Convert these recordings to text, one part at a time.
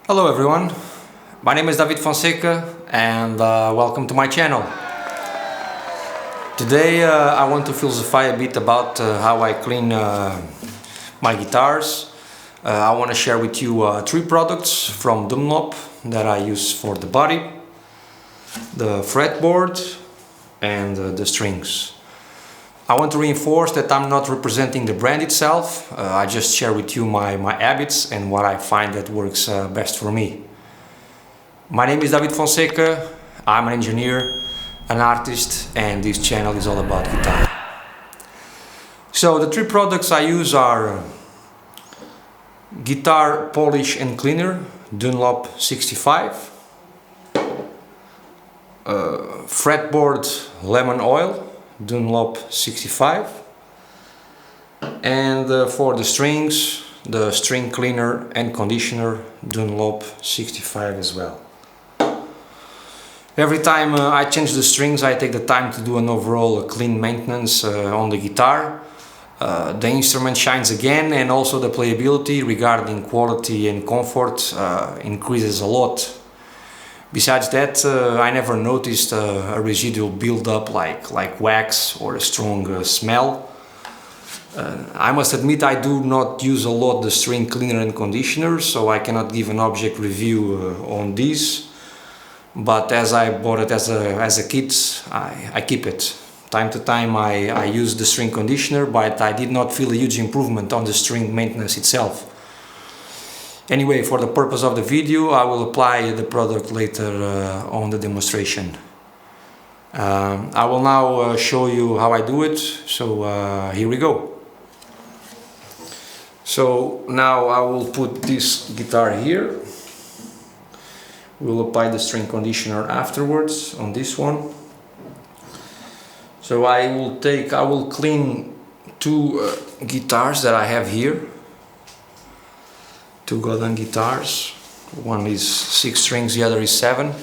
Hello everyone, my name is David Fonseca and welcome to my channel. Today I want to philosophize a bit about how I clean my guitars. I want to share with you 3 products from Dunlop that I use for the body, the fretboard and the strings. I want to reinforce that I'm not representing the brand itself. I just share with you my habits and what I find that works best for me. My name is David Fonseca, I'm an engineer, an artist, and this channel is all about guitar. So the 3 products I use are guitar polish and cleaner, Dunlop 65, fretboard lemon oil, Dunlop 65, and for the strings, the string cleaner and conditioner, Dunlop 65 as well. Every time I change the strings, I take the time to do an overall clean maintenance on the guitar. The instrument shines again, and also the playability regarding quality and comfort increases a lot. Besides that, I never noticed a residual build-up like wax or a strong smell. I must admit I do not use a lot the string cleaner and conditioner, so I cannot give an object review on these. But as I bought it as a kit, I keep it. Time to time I use the string conditioner, but I did not feel a huge improvement on the string maintenance itself. Anyway, for the purpose of the video, I will apply the product later on the demonstration. I will now show you how I do it, so here we go. So now I will put this guitar here. We'll apply the string conditioner afterwards on this one. So I will clean 2 guitars that I have here. 2 Godin guitars. One is 6 strings, the other is 7.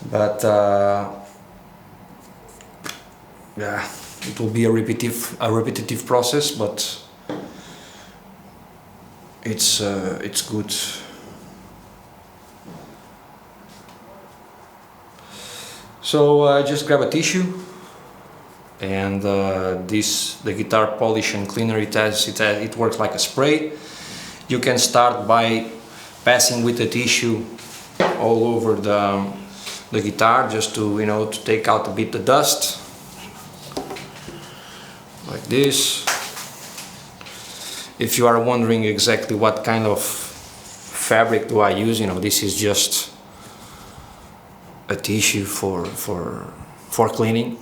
But yeah, it will be a repetitive process, but it's good. So just grab a tissue, and the guitar polish and cleaner, it works like a spray. You can start by passing with the tissue all over the guitar, just to to take out a bit the dust, like this. If you are wondering exactly what kind of fabric do I use, this is just a tissue for cleaning.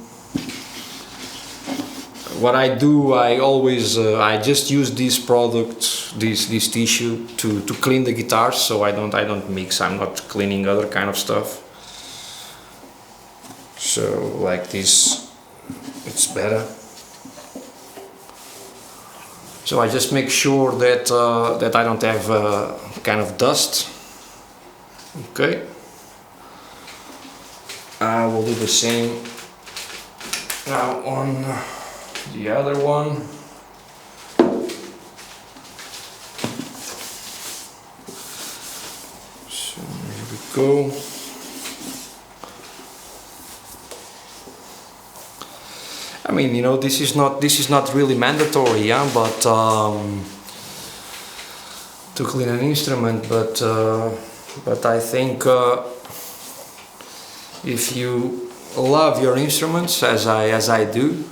What I do, I just use this product, this tissue to clean the guitar, so I don't mix. I'm not cleaning other kind of stuff. So like this, it's better. So I just make sure that I don't have kind of dust. Okay. I will do the same now on the other one. So here we go. I mean, this is not really mandatory, yeah, but to clean an instrument, but I think if you love your instruments as I do,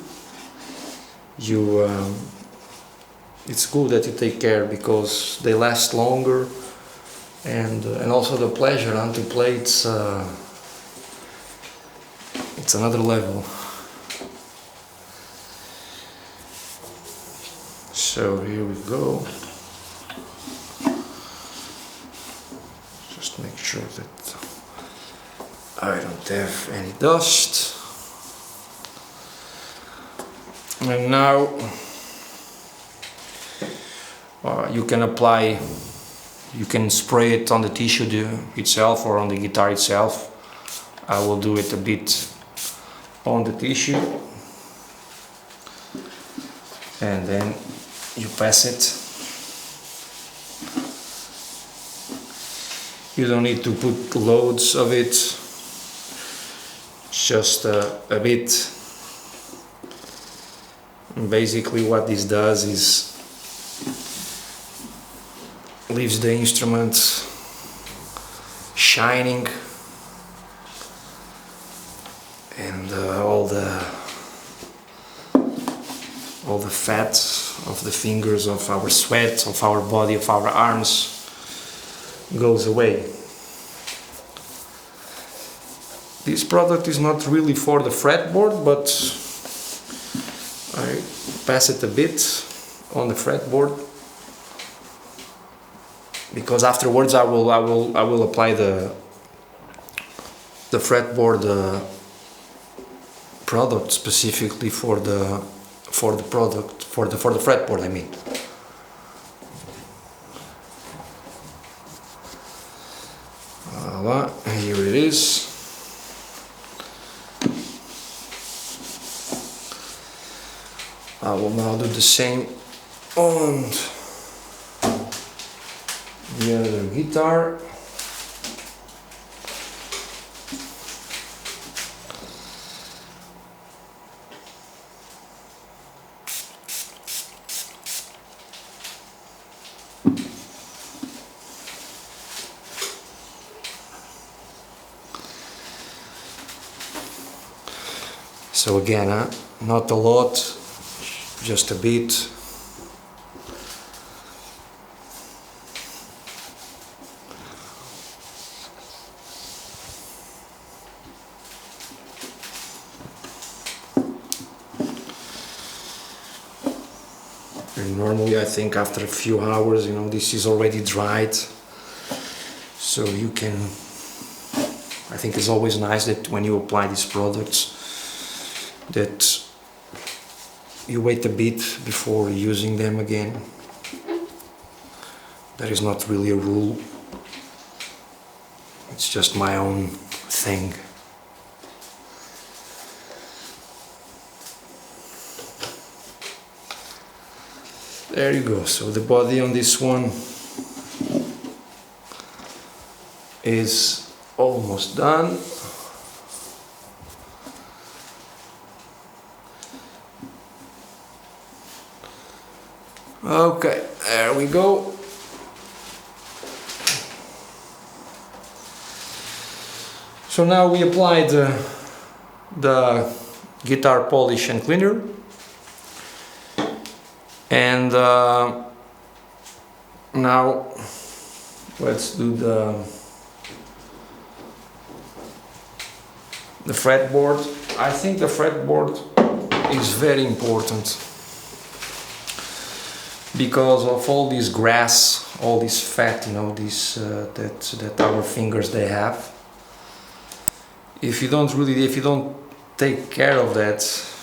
it's good that you take care, because they last longer, and also the pleasure to play, it's another level. So here we go. Just make sure that I don't have any dust. And now you can spray it on the tissue itself or on the guitar itself. I will do it a bit on the tissue, and then you pass it You don't need to put loads of it, just a bit. And basically what this does is leaves the instrument shining, and all the fat of the fingers, of our sweat, of our body, of our arms goes away. This product is not really for the fretboard, but I pass it a bit on the fretboard, because afterwards I will apply the fretboard product specifically for the fretboard, I mean. Voila, here it is. I will now do the same on the other guitar. So again, not a lot, just a bit. And normally I think after a few hours, this is already dried, so you can, I think it's always nice that when you apply these products that you wait a bit before using them again. That is not really a rule, it's just my own thing. There you go. So the body on this one is almost done. Okay, there we go. So now we applied the guitar polish and cleaner, and now let's do the fretboard. I think the fretboard is very important because of all this grass, all this fat, that our fingers they have. If you don't take care of that,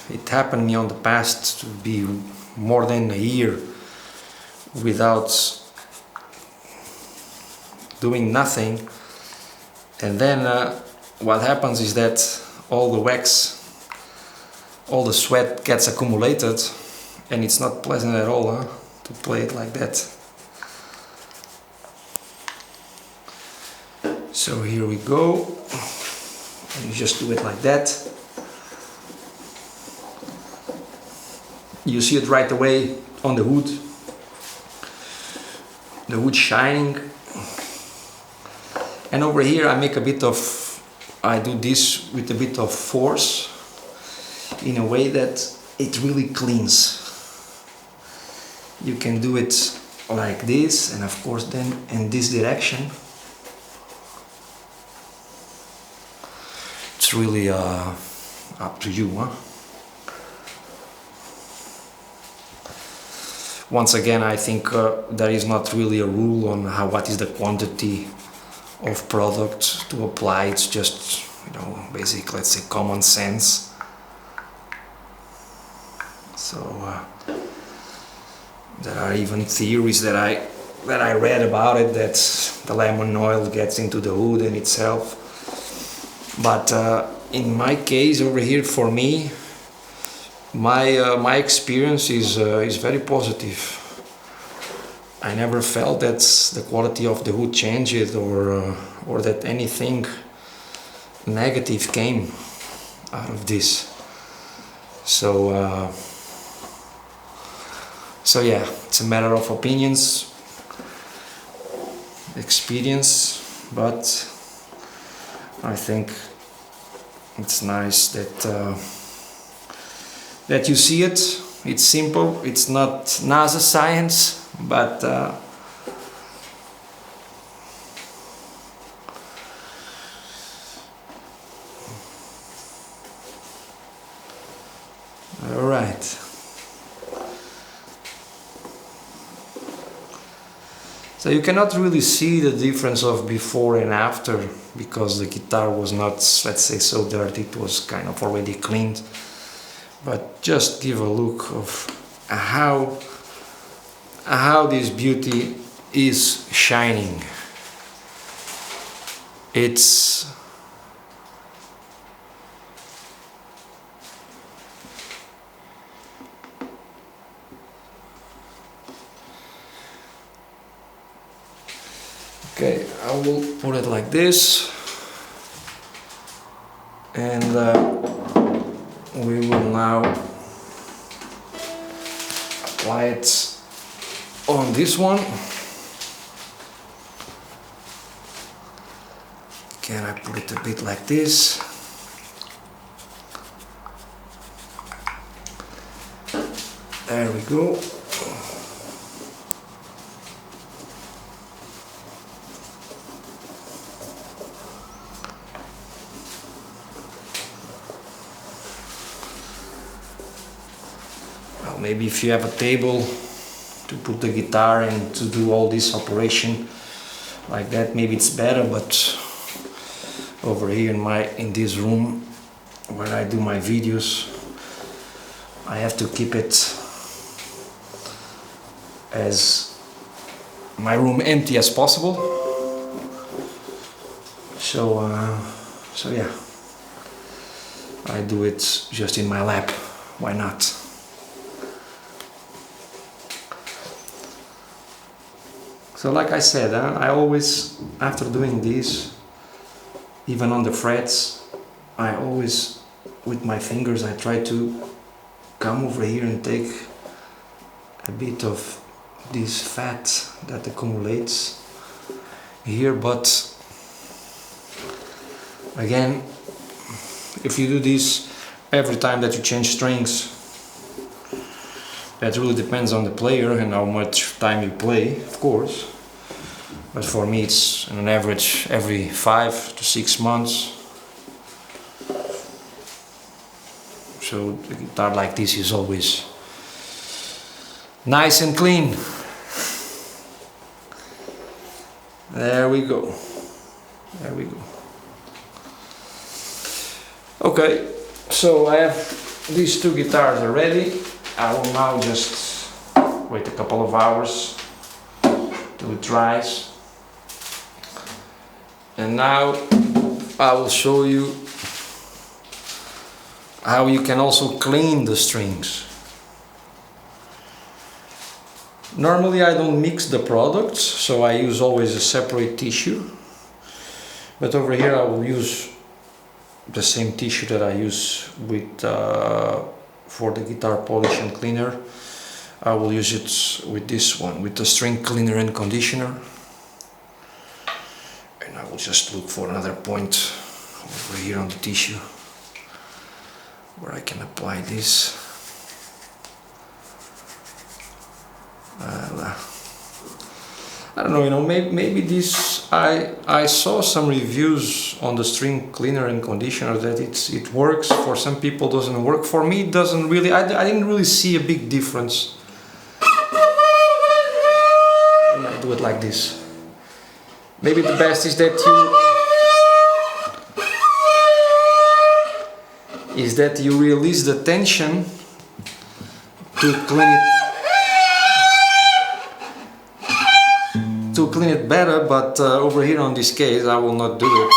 it happened to me on the past to be more than a year without doing nothing, and then what happens is that all the wax, all the sweat gets accumulated, and it's not pleasant at all, to play it like that. So here we go, and you just do it like that. You see it right away on the hood shining, and over here I do this with a bit of force in a way that it really cleans. You can do it like this, and of course then in this direction. It's really up to you, Once again, I think there is not really a rule on what is the quantity of product to apply. It's just, basic, let's say, common sense. So there are even theories that I read about it, that the lemon oil gets into the wood in itself. But in my case over here, for me, my experience is very positive. I never felt that the quality of the wood changed, or that anything negative came out of this. So so yeah, it's a matter of opinions, experience, but I think it's nice that that you see it. It's simple, it's not NASA science, but all right. So you cannot really see the difference of before and after, because the guitar was not, let's say, so dirty. It was kind of already cleaned. But just give a look of how this beauty is shining. It's okay. I will put it like this, and we will now apply it on this one. Can I put it a bit like this? There we go. Maybe if you have a table to put the guitar and to do all this operation like that, maybe it's better, but over here in this room where I do my videos, I have to keep it as my room empty as possible. So yeah, I do it just in my lap. Why not? So like I said, I always, after doing this, even on the frets, I always, with my fingers, I try to come over here and take a bit of this fat that accumulates here. But again, if you do this every time that you change strings, that really depends on the player and how much time you play, of course. But for me, it's on an average every 5 to 6 months. So a guitar like this is always nice and clean. There we go. There we go. Okay, so I have these two guitars already. I will now just wait a couple of hours till it dries. And now I will show you how you can also clean the strings. Normally I don't mix the products, so I use always a separate tissue. But over here I will use the same tissue that I use with for the guitar polish and cleaner. I will use it with this one, with the string cleaner and conditioner. And I will just look for another point over here on the tissue where I can apply this. I don't know, maybe this, I saw some reviews on the string cleaner and conditioner that it works. For some people it doesn't work. For me it doesn't really, I didn't really see a big difference. And I do it like this. Maybe the best is that you release the tension to clean it better, but over here on this case I will not do it.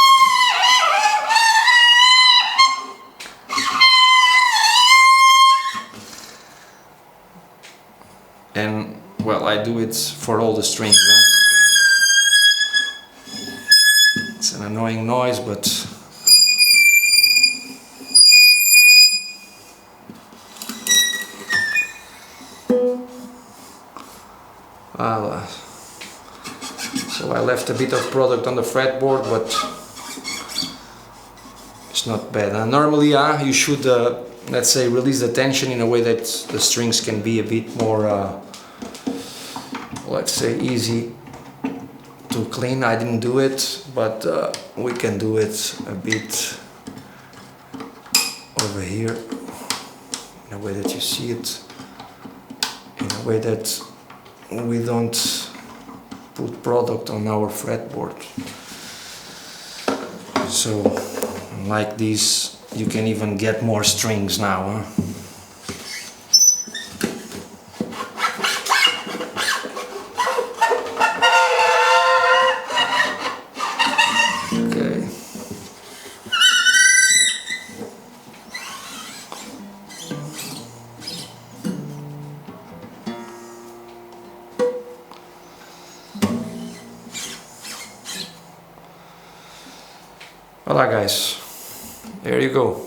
And well, I do do it for all the strings. Huh? It's an annoying noise, but so I left a bit of product on the fretboard, but it's not bad. Normally, you should, let's say, release the tension in a way that the strings can be a bit more, let's say, easy to clean. I didn't do it, but we can do it a bit over here, in a way that you see it, in a way that we don't put product on our fretboard. So like this, you can even get more strings now, huh? Okay. Voilà guys, there you go.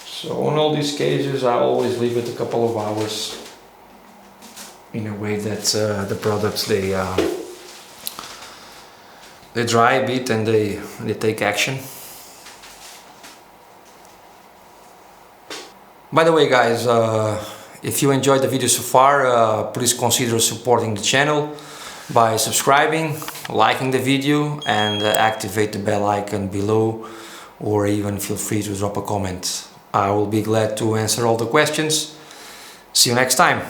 So on all these cases I always leave it a couple of hours in a way that the products they dry a bit and they take action. By the way guys, if you enjoyed the video so far, please consider supporting the channel by subscribing, liking the video and activate the bell icon below, or even feel free to drop a comment. I will be glad to answer all the questions. See you next time.